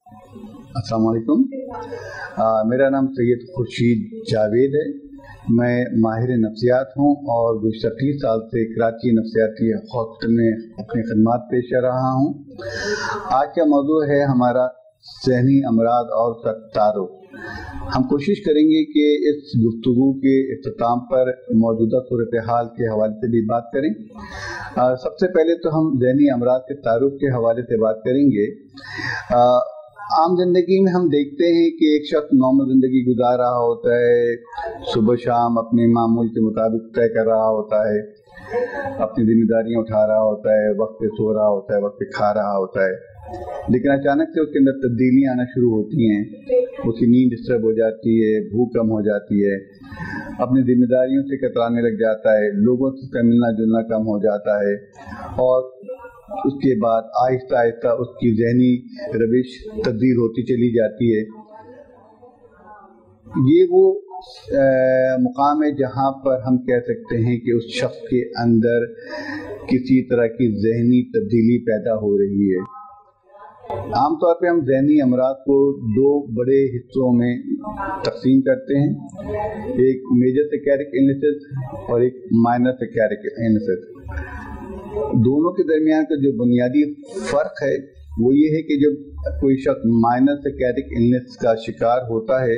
अस्सलाम वालेकुम। मेरा नाम सैयद खुर्शीद जावेद है। मैं माहिर नफ्सियात हूँ और गुज़श्ता 30 साल से कराची नफ्सियाती हॉस्पिटल में अपनी खदमात पेश कर रहा हूँ। आज का मौजू है हमारा ज़हनी अमराज और तारुफ। हम कोशिश करेंगे कि इस गुफ्तगू के इख्तिताम पर मौजूदा सूरत हाल के हवाले से भी बात करें। सबसे पहले तो हम ज़हनी अमराज के तारुफ के हवाले से बात करेंगे। आम जिंदगी में हम देखते हैं कि एक शख्स नॉर्मल जिंदगी गुजार रहा होता है, सुबह शाम अपने मामूल के मुताबिक तय कर रहा होता है, अपनी जिम्मेदारियां उठा रहा होता है, वक्त पे सो रहा होता है, वक्त पे खा रहा होता है, लेकिन अचानक से उसके अंदर तब्दीलियां आना शुरू होती हैं। उसकी नींद डिस्टर्ब हो जाती है, भूख कम हो जाती है, अपनी जिम्मेदारियों से कतराने लग जाता है, लोगों से मिलना जुलना कम हो जाता है और उसके बाद आहिस्ता आहिस्ता उसकी ज़हनी रविश तब्दील होती चली जाती है। ये वो मुकाम है जहाँ पर हम कह सकते हैं कि उस शख्स के अंदर किसी तरह की ज़हनी तब्दीली पैदा हो रही है। आमतौर पे हम ज़हनी अमराज को दो बड़े हिस्सों में तकसीम करते हैं, एक मेजर साइकियाट्रिक इलनेसेस और एक माइनर साइकियाट्रिक इलनेसेस। दोनों के दरमियान का जो बुनियादी फ़र्क है वो ये है कि जब कोई शख्स माइनर साइकियाट्रिक इलनेस का शिकार होता है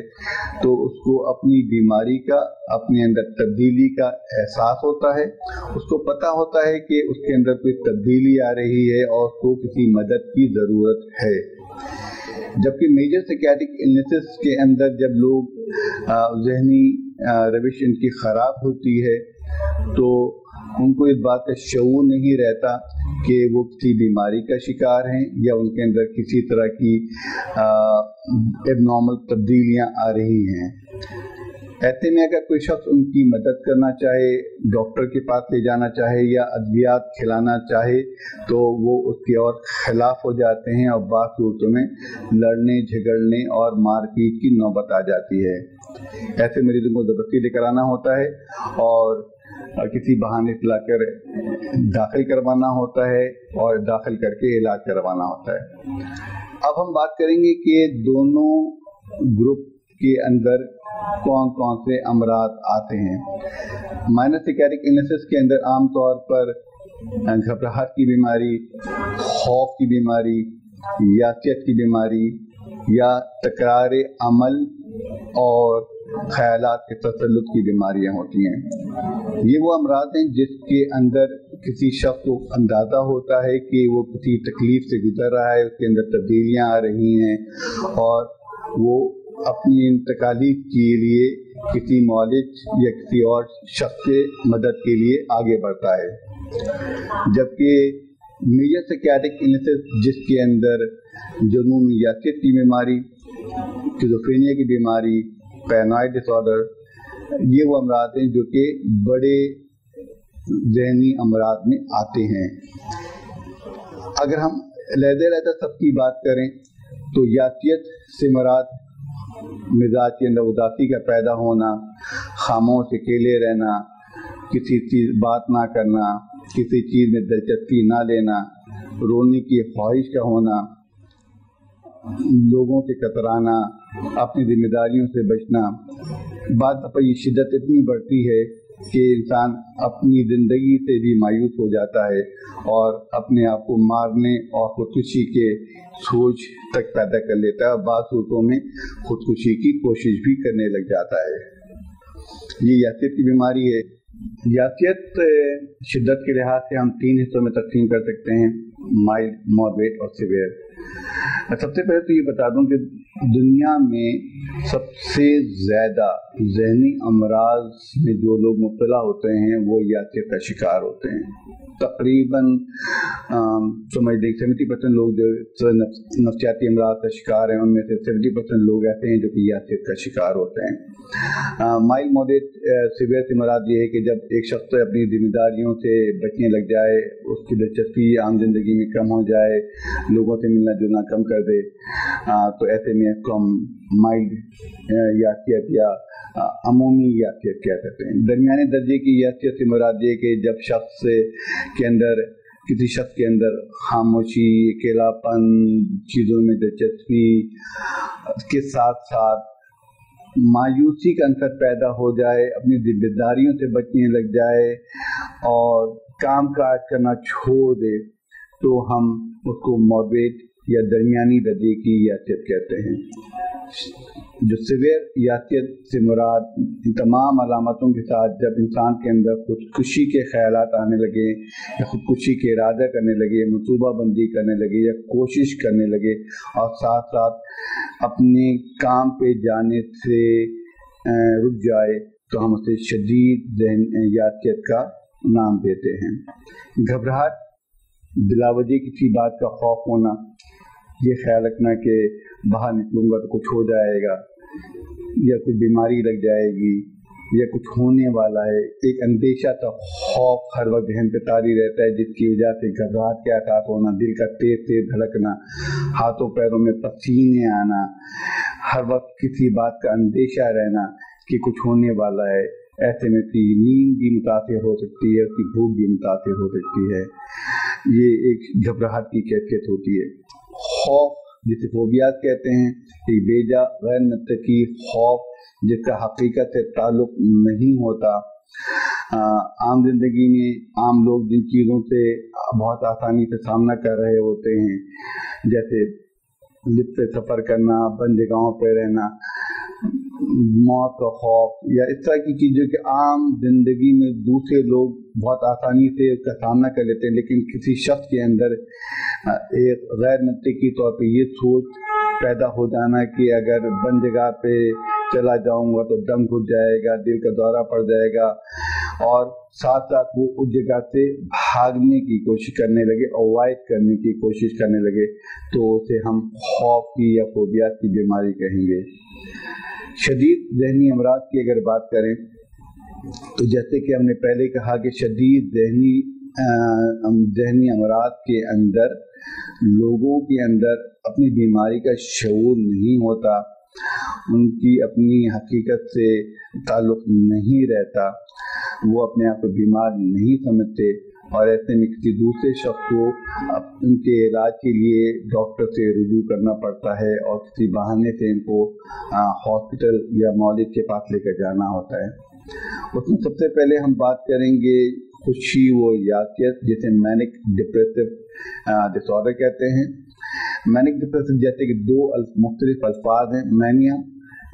तो उसको अपनी बीमारी का, अपने अंदर तब्दीली का एहसास होता है। उसको पता होता है कि उसके अंदर कोई तब्दीली आ रही है और उसको किसी मदद की ज़रूरत है। जबकि मेजर साइकियाट्रिक इलनेसेस के अंदर जब लोग ज़हनी रविश इनकी ख़राब होती है तो उनको इस बात का शऊर नहीं रहता कि वो किसी बीमारी का शिकार हैं या उनके अंदर किसी तरह की एबनॉर्मल तब्दीलियां आ रही हैं। ऐसे में अगर कोई शख्स उनकी मदद करना चाहे, डॉक्टर के पास ले जाना चाहे या अद्वियात खिलाना चाहे तो वो उसके और खिलाफ हो जाते हैं और बात सूरतों में लड़ने झगड़ने और मारपीट की नौबत आ जाती है। ऐसे मरीजों को ज़बरदस्ती लेकर आना होता है और किसी बहाने लाकर दाखिल करवाना होता है और दाखिल करके इलाज करवाना होता है। अब हम बात करेंगे कि दोनों ग्रुप के अंदर कौन कौन से अमराज आते हैं। माइनर साइकियाट्रिक इलनेसेस के अंदर आमतौर पर घबराहट की बीमारी, खौफ की बीमारी, यासियत की बीमारी या तकरार अमल और ख्यालात के तसल्लुत की बीमारियां होती हैं। ये वो अमराज हैं जिसके अंदर किसी शख्स को अंदाज़ा होता है कि वो किसी तकलीफ से गुजर रहा है, उसके अंदर तब्दीलियां आ रही हैं और वो अपनी इंतकाली के लिए किसी मौलिज या किसी और शख्स से मदद के लिए आगे बढ़ता है। जबकि मेजर साइकियाट्रिक इलनेसेस जिसके अंदर जुनून यासियत की बीमारी, स्किज़ोफ्रेनिया की बीमारी, पैरानॉइड डिसऑर्डर, ये वो अमराज हैं जो कि बड़े ज़हनी अमराज में आते हैं। अगर हम लहदा सबकी बात करें तो यासियत से मुराद मिजाज के अंदर उदासी का पैदा होना, खामोश अकेले रहना, किसी चीज़ बात ना करना, किसी चीज़ में दिलचस्पी ना लेना, रोने की ख्वाहिश का होना, लोगों से कतराना, अपनी जिम्मेदारियों से बचना। बाद दफ़ा ये शिद्दत इतनी बढ़ती है कि इंसान अपनी ज़िंदगी से भी मायूस हो जाता है और अपने आप को मारने और खुदकुशी के सोच तक पैदा कर लेता है और बाद सूरतों में खुदकुशी की कोशिश भी करने लग जाता है। ये यासियत की बीमारी है। यासियत शिद्दत के लिहाज से हम 3 हिस्सों में तकसीम कर सकते हैं, माइल्ड, मॉडरेट और सीवियर। सबसे पहले तो ये बता दूं कि दुनिया में सबसे ज़्यादा ज़हनी अमराज में जो लोग मुब्तला होते हैं वो यासियत का शिकार होते हैं। तकरीबन समझ लीजिए 70% लोग जो नफ्सियाती अमराज का शिकार हैं उनमें से 70% लोग ऐसे हैं जो कि यासियत का शिकार होते हैं। माइल्ड, मॉडरेट, सीवियर से मुराद ये है कि जब एक शख्स अपनी जिम्मेदारियों से बचने लग जाए, उसकी दिलचस्पी आम जिंदगी में कम हो जाए, लोगों से मिलना जुलना कम कर दे, तो ऐसे में इसको हम माइल्ड यासियत या अमूमी यासियत कह सकते हैं। दरमियाने दर्जे की यासियत से मुराद ये कि जब शख्स के अंदर किसी शख्स के अंदर खामोशी, अकेलापन, चीज़ों में दिलचस्पी के साथ साथ मायूसी का अंतर पैदा हो जाए, अपनी जिम्मेदारियों से बचने लग जाए और काम काज करना छोड़ दे, तो हम उसको मॉडरेट या दरमियानी दर्जे की यासियत कहते हैं। जो सिवियर यासियत से मुराद इन तमाम अलामतों के साथ जब इंसान के अंदर खुदकुशी के ख्यालात आने लगे या खुदकुशी के इरादा करने लगे, मनसूबाबंदी करने लगे या कोशिश करने लगे और साथ साथ अपने काम पे जाने से रुक जाए, तो हम उसे शदीद यासियत का नाम देते हैं। घबराहट, बिलावजह किसी बात का खौफ होना, ये ख्याल रखना कि बाहर निकलूंगा तो कुछ हो जाएगा या कोई बीमारी लग जाएगी या कुछ होने वाला है, एक अंदेशा का खौफ हर वक्त जहन पे तारी रहता है, जिसकी वजह से घबराहट के आसार होना, दिल का तेज तेज धड़कना, हाथों पैरों में पसीने आना, हर वक्त किसी बात का अंदेशा रहना कि कुछ होने वाला है। ऐसे में उसकी नींद भी मुतासिर हो सकती है, उसकी भूख भी मुतासिर हो सकती है। ये एक घबराहट की कैफियत होती है। खौफ, जिसे फोबियाज कहते हैं, एक बेजा गैर मुत्तकी खौफ जिसका हकीकत से ताल्लुक नहीं होता। आम जिंदगी में आम लोग जिन चीज़ों से बहुत आसानी से सामना कर रहे होते हैं, जैसे लिफ्ट पे सफ़र करना, बंद जगहों पर रहना, मौत का खौफ या इस तरह की चीज़ों के आम जिंदगी में दूसरे लोग बहुत आसानी से उसका सामना कर लेते हैं, लेकिन किसी शख्स के अंदर एक गैर मुत्तकी तौर पे ये सोच पैदा हो जाना कि अगर बंद जगह पे चला जाऊंगा तो दम घुट जाएगा, दिल का दौरा पड़ जाएगा, और साथ साथ वो उस जगह से भागने की कोशिश करने लगे, अवॉइड करने की कोशिश करने लगे, तो उसे हम खौफ की या फोबिया की बीमारी कहेंगे। शदीद ज़हनी अमराज की अगर बात करें तो जैसे कि हमने पहले कहा कि शदीद ज़हनी अमराज के अंदर लोगों के अंदर अपनी बीमारी का शऊर नहीं होता, उनकी अपनी हकीकत से ताल्लुक़ नहीं रहता, वो अपने आप को बीमार नहीं समझते, और ऐसे में किसी दूसरे शख्स को उनके इलाज के लिए डॉक्टर से रुजू करना पड़ता है और किसी बहाने से इनको हॉस्पिटल या मौलिक के पास लेकर जाना होता है। उसमें सबसे पहले हम बात करेंगे खुशी व यासियत, जिसे मैनिक डिप्रेसिव डिसऑर्डर कहते हैं। मैनिक डिप्रेसिव जैसे कि दो मुख्तलिफ अल्फाज हैं। मैनिया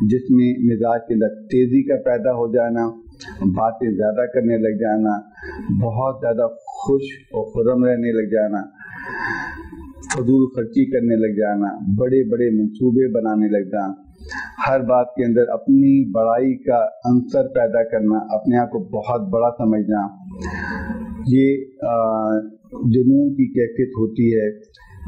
जिसमें मिजाज के अंदर तेज़ी का पैदा हो जाना, बातें ज़्यादा करने लग जाना, बहुत ज़्यादा खुश और खुर्रम रहने लग जाना, फजूल खर्ची करने लग जाना, बड़े बड़े मंसूबे बनाने लग जाना, हर बात के अंदर अपनी बड़ाई का अंसर पैदा करना, अपने आप को बहुत बड़ा समझना, ये जुनून की कैफियत होती है,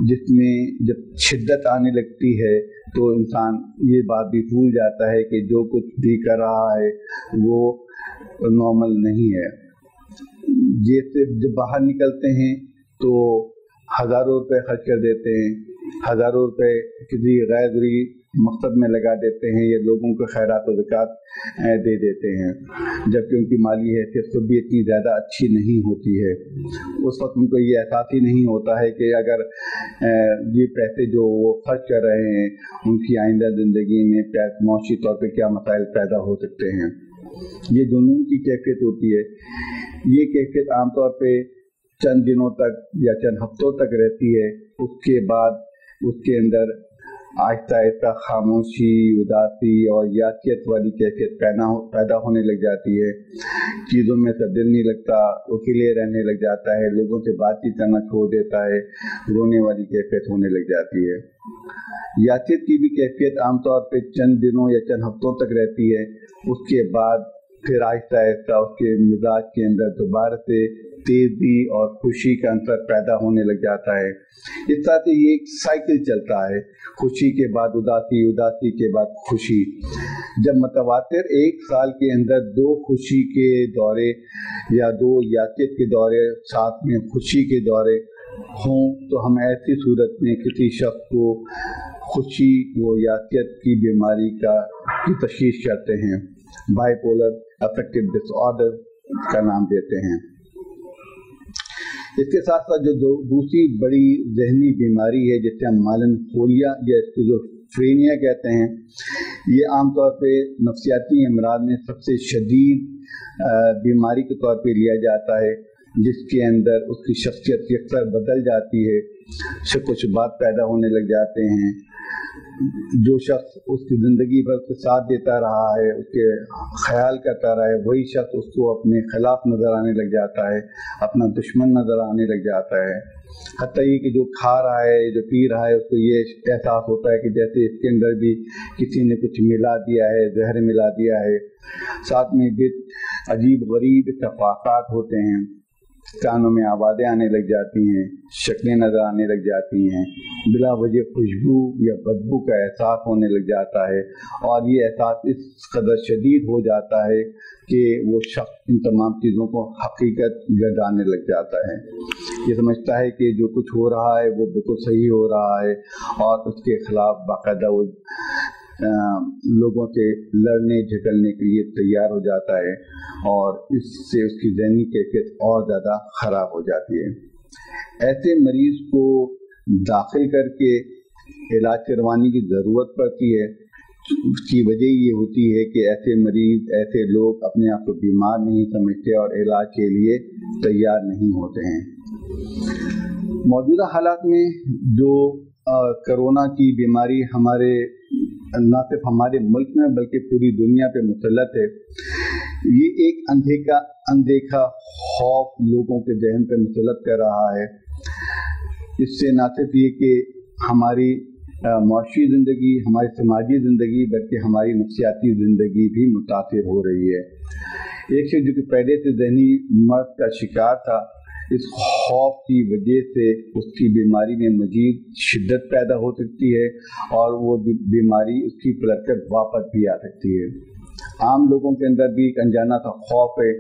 जिसमें जब शिद्दत आने लगती है तो इंसान ये बात भी भूल जाता है कि जो कुछ भी कर रहा है वो नॉर्मल नहीं है। जैसे जब बाहर निकलते हैं तो हज़ारों रुपए खर्च कर देते हैं, हज़ारों रुपए किसी गैर ज़रूरी मकसद में लगा देते हैं या लोगों को खैरात और ज़कात दे देते हैं, जबकि उनकी माली हैसियत खुद भी इतनी ज़्यादा अच्छी नहीं होती है। उस वक्त उनको ये एहसास ही नहीं होता है कि अगर ये पैसे जो वो खर्च कर रहे हैं उनकी आइंदा ज़िंदगी में मौशी तौर पर क्या मसाइल पैदा हो सकते हैं। ये जुनून की कैफियत होती है। ये कैफियत आमतौर पर चंद दिनों तक या चंद हफ्तों तक रहती है, उसके बाद उसके अंदर आहिस्ता आहिस्ता खामोशी, उदासी और यासियत वाली कैफियत पैदा होने लग जाती है। चीज़ों में से दिल नहीं लगता, अकेले रहने लग जाता है, लोगों से बातचीत करना छोड़ देता है, रोने वाली कैफियत होने लग जाती है। यासियत की भी कैफियत आमतौर पर चंद दिनों या चंद हफ्तों तक रहती है, उसके बाद फिर आहिस्ता आहिस्ता उसके मिजाज के अंदर दोबारा से तेजी और खुशी का अंतर पैदा होने लग जाता है। इस तरह से ये एक साइकिल चलता है, खुशी के बाद उदासी, उदासी के बाद खुशी। जब मतवातिर एक साल के अंदर दो खुशी के दौरे या दो यासियत के दौरे साथ में खुशी के दौरे हों, तो हम ऐसी सूरत में किसी शख्स को खुशी व यासियत की बीमारी की तशखीस करते हैं, बाइपोलर अफेक्टिव डिसऑर्डर का नाम देते हैं। इसके साथ साथ जो दूसरी बड़ी जहनी बीमारी है जिसे हम मेलानकोलिया या स्किज़ोफ्रेनिया कहते हैं, ये आमतौर पे नफ्सियाती अमराज में सबसे शदीद बीमारी के तौर पे लिया जाता है, जिसके अंदर उसकी शख्सियत अक्सर बदल जाती है, शक व शुबात पैदा होने लग जाते हैं। जो शख्स उसकी ज़िंदगी भर उसके साथ देता रहा है, उसके ख्याल करता रहा है, वही शख्स उसको अपने खिलाफ नज़र आने लग जाता है, अपना दुश्मन नज़र आने लग जाता है। हत्ता ये कि जो खा रहा है, जो पी रहा है, उसको ये एहसास होता है कि जैसे इसके अंदर भी किसी ने कुछ मिला दिया है, जहर मिला दिया है। साथ में भी अजीब गरीब इत्तेफाक़ात होते हैं, कानों में आवाज़ें आने लग जाती हैं, शक्लें नज़र आने लग जाती हैं, बिला वजह खुशबू या बदबू का एहसास होने लग जाता है, और ये एहसास इस कदर शदीद हो जाता है कि वो शख्स इन तमाम चीज़ों को हकीकत गर्दाने लग जाता है। ये समझता है कि जो कुछ हो रहा है वो बिल्कुल सही हो रहा है, और उसके ख़िलाफ़ बाकायदा वो लोगों से लड़ने झगड़ने के लिए तैयार हो जाता है, और इससे उसकी ज़हनी कैफियत और ज़्यादा ख़राब हो जाती है। ऐसे मरीज़ को दाखिल करके इलाज करवाने की ज़रूरत पड़ती है। उसकी वजह ये होती है कि ऐसे मरीज़, ऐसे लोग अपने आप को बीमार नहीं समझते और इलाज के लिए तैयार नहीं होते हैं। मौजूदा हालात में जो कोरोना की बीमारी हमारे न सिर्फ हमारे मुल्क में बल्कि पूरी दुनिया पे मुसल्लत है, ये एक अनदेखा खौफ लोगों के जहन पे मुसल्लत कर रहा है। इससे न सिर्फ ये कि हमारी माशी ज़िंदगी, हमारी समाजी ज़िंदगी, बल्कि हमारी नफ्सियाती ज़िंदगी भी मुतासिर हो रही है। एक शख्स जो कि पहले से ज़हनी मर्ज का शिकार था, इस खौफ की वजह से उसकी बीमारी में मजीद शिद्दत पैदा हो सकती है, और वो बीमारी उसकी पलटकर वापस भी आ सकती है। आम लोगों के अंदर भी एक अनजाना सा खौफ है।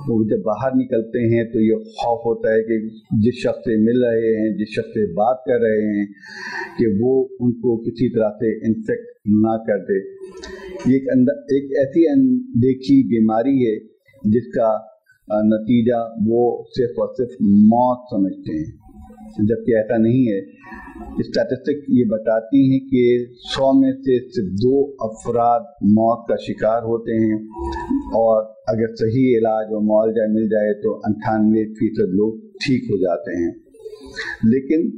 वो जब बाहर निकलते हैं तो ये खौफ होता है कि जिस शख्स से मिल रहे हैं, जिस शख्स से बात कर रहे हैं, कि वो उनको किसी तरह से इन्फेक्ट ना कर दे। ये एक ऐसी अनदेखी बीमारी है जिसका नतीजा वो सिर्फ और सिर्फ मौत समझते हैं, जबकि ऐसा नहीं है। स्टैटिस्टिक ये बताती हैं कि 100 में से सिर्फ 2 अफराद मौत का शिकार होते हैं, और अगर सही इलाज और मुआवजा मिल जाए तो 98% लोग ठीक हो जाते हैं। लेकिन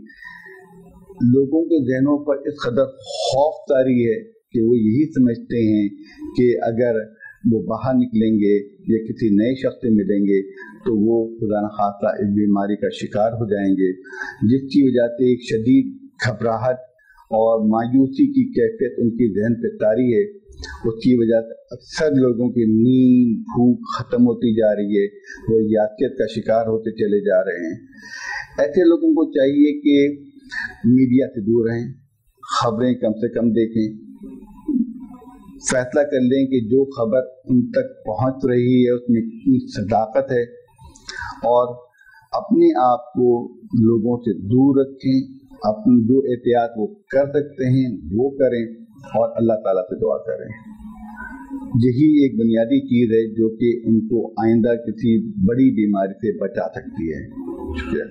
लोगों के जहनों पर इस कदर खौफ तारी है कि वो यही समझते हैं कि अगर वो बाहर निकलेंगे या किसी नए शख्स से मिलेंगे तो वो खुदा न खास्ता इस बीमारी का शिकार हो जाएंगे, जिसकी वजह से एक शदीद घबराहट और मायूसी की कैफियत उनकी जहन पे तारी है। उसकी वजह से अक्सर लोगों की नींद, भूख ख़त्म होती जा रही है, वो यासियत का शिकार होते चले जा रहे हैं। ऐसे लोगों को चाहिए कि मीडिया से दूर रहें, खबरें कम से कम देखें, फैसला कर लें कि जो खबर उन तक पहुंच रही है उसमें कितनी सदाकत है, और अपने आप को लोगों से दूर रखें। अपनी जो एहतियात वो कर सकते हैं वो करें, और अल्लाह ताला से दुआ करें। यही एक बुनियादी चीज़ है जो कि उनको आइंदा किसी बड़ी बीमारी से बचा सकती है। शुक्रिया।